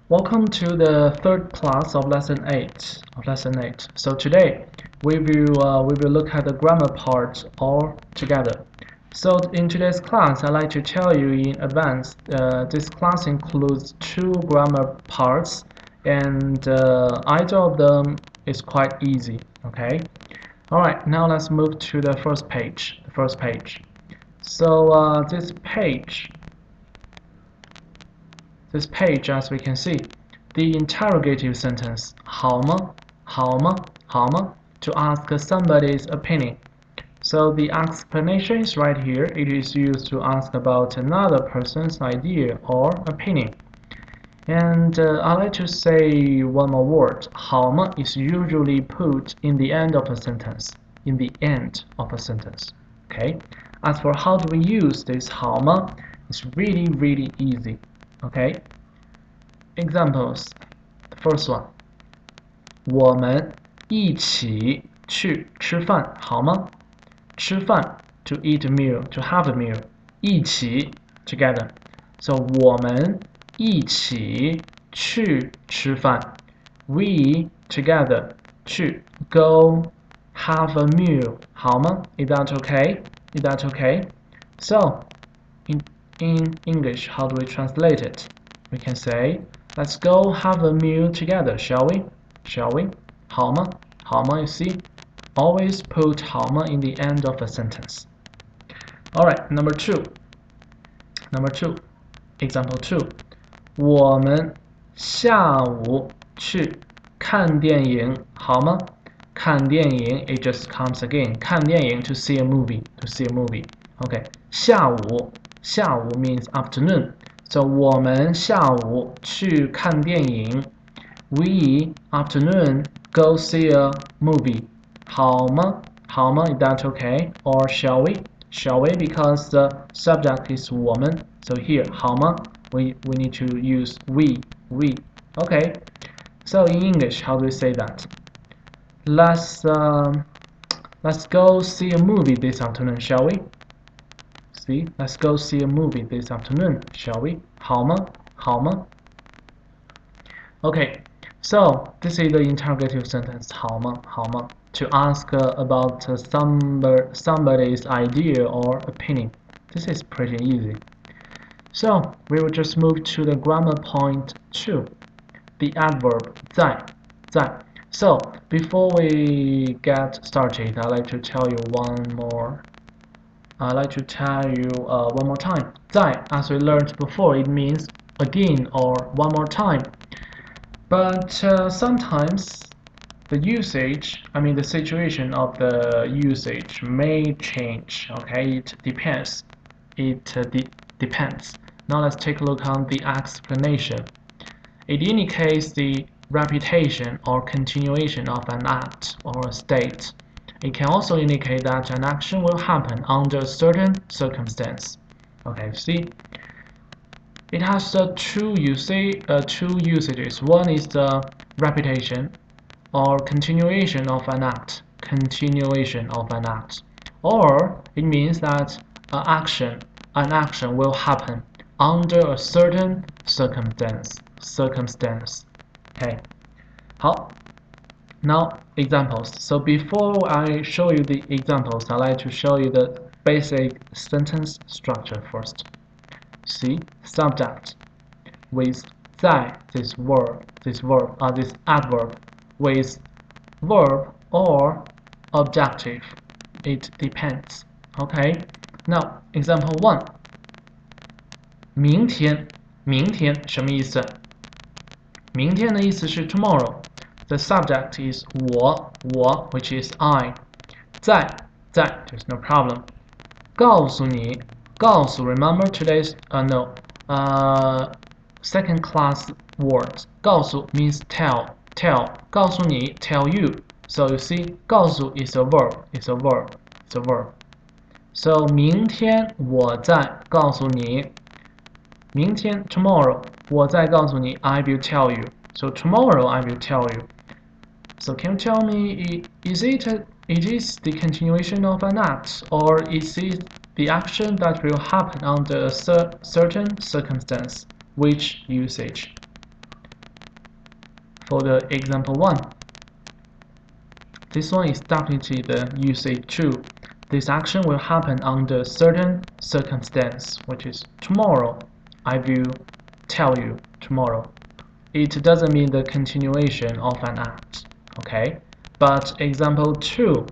Welcome to the third class of lesson 8. So today we will look at the grammar part all together. So in today's class, I'd like to tell you in advance, this class includes two grammar parts, and either of them is quite easy. Okay. All right. Now let's move to the first page. So this page, as we can see, the interrogative sentence 好吗?好吗?好吗? to ask somebody's opinion. So the explanation is right here. It is used to ask about another person's idea or opinion. And I like to say one more word. 好吗 is usually put in the end of a sentence. Okay. As for how do we use this 好吗, it's really easy. Okay. Examples. The first one. 我们一起去吃饭好吗？吃饭 to eat a meal, to have a meal. 一起 together. So 我们一起去吃饭 We together 去 go have a meal 好吗？ Is that okay? Is that okay? So in English, how do we translate it? We can say, let's go have a meal together, shall we? 好吗? 好吗, you see? Always put 好吗 in the end of a sentence. Alright, number two. Example 2. 我们下午去看电影好吗？看电影 it just comes again. 看电影 to see a movie. Okay. 下午 means afternoon. So 我们下午去看电影 We afternoon go see a movie. 好吗? Is that okay? Or shall we? Because the subject is 我们. So here, 好吗? We need to use we. Okay. So in English, how do we say that? Let's go see a movie this afternoon, shall we? See, let's go see a movie this afternoon, shall we? 好吗? Okay, so this is the interrogative sentence 好吗 to ask about somebody's idea or opinion. This is pretty easy. So we will just move to the grammar point 2, the adverb 在. So before we get started, I'd like to tell you one more time. 在, as we learned before, it means again or one more time. But sometimes the situation of the usage may change. Okay, it depends. Depends. Now let's take a look on the explanation. It indicates the repetition or continuation of an act or a state. It can also indicate that an action will happen under a certain circumstance. Okay, see? It has two usages. One is the repetition or continuation of an act. Or it means that an action will happen under a certain circumstance. Okay. 好. Now examples. So before I show you the examples, I'd like to show you the basic sentence structure first. See, subject with 在 this adverb with verb or objective. It depends. Okay. Now example 1. 明天什么意思？明天的意思是 tomorrow. The subject is 我 which is I. 在 there's no problem. 告诉你 remember today's second class words. 告诉 means tell. 告诉你 tell you. So you see 告诉 is a verb. So 明天我再告诉你。明天 tomorrow 我再告诉你 I will tell you. So tomorrow I will tell you. So can you tell me, it is the continuation of an act, or is it the action that will happen under a certain circumstance? Which usage? for the example 1. This one is definitely the usage 2. This action will happen under certain circumstance, which is tomorrow. I will tell you tomorrow. It doesn't mean the continuation of an act. Okay? But example 2.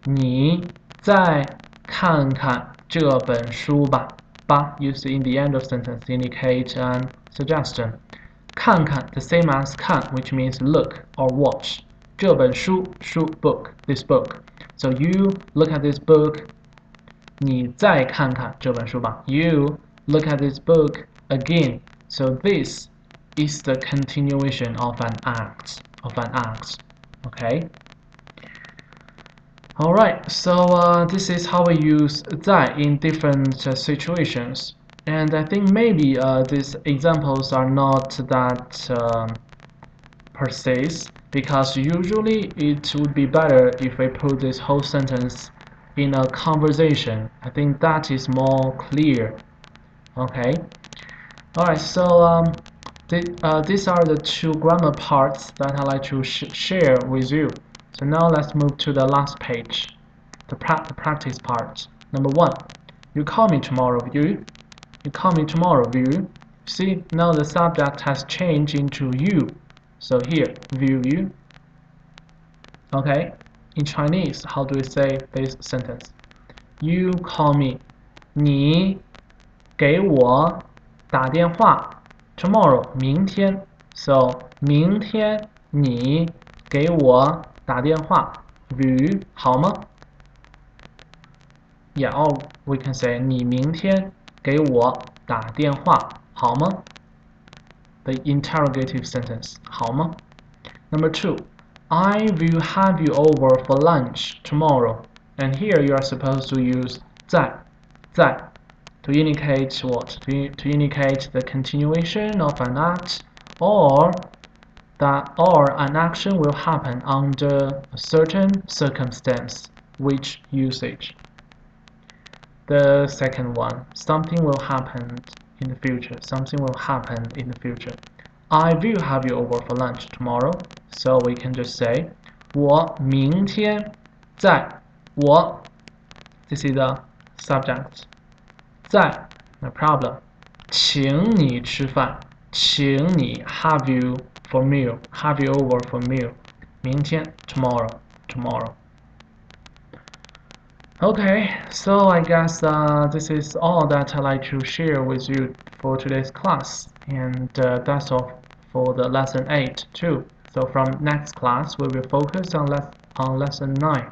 你再看看这本书吧。吧 used in the end of sentence indicate an suggestion. 看看 the same as 看 which means look or watch. 这本书 book, this book. So you look at this book. 你再看看这本书吧。You look at this book again. So this is the continuation of an act. Okay? Alright, so this is how we use 在 in different situations. And I think maybe these examples are not that precise, because usually it would be better if we put this whole sentence in a conversation. I think that is more clear. Okay? Alright, so these are the two grammar parts that I'd like to share with you. So now let's move to the last page, the practice part. Number 1. You call me tomorrow, will you? You call me tomorrow, will you? See, now the subject has changed into you. So here, will you? Okay? In Chinese, how do we say this sentence? You call me. 你给我打电话 tomorrow 明天 so 明天你给我打电话 will you 好吗 Yeah, or we can say 你明天给我打电话好吗 The interrogative sentence 好吗 Number 2. I will have you over for lunch tomorrow. And here you are supposed to use 在 to indicate what? To indicate the continuation of an act, or an action will happen under a certain circumstance. Which usage? The second one. Something will happen in the future. Something will happen in the future. I will have you over for lunch tomorrow. So we can just say 我明天在我 This is the subject 在 no problem 请你吃饭请你 have you for meal have you over for meal 明天 tomorrow Okay, so I guess this is all that I'd like to share with you for today's class, and that's all for the lesson 8 too. So from next class we will focus on lesson 9.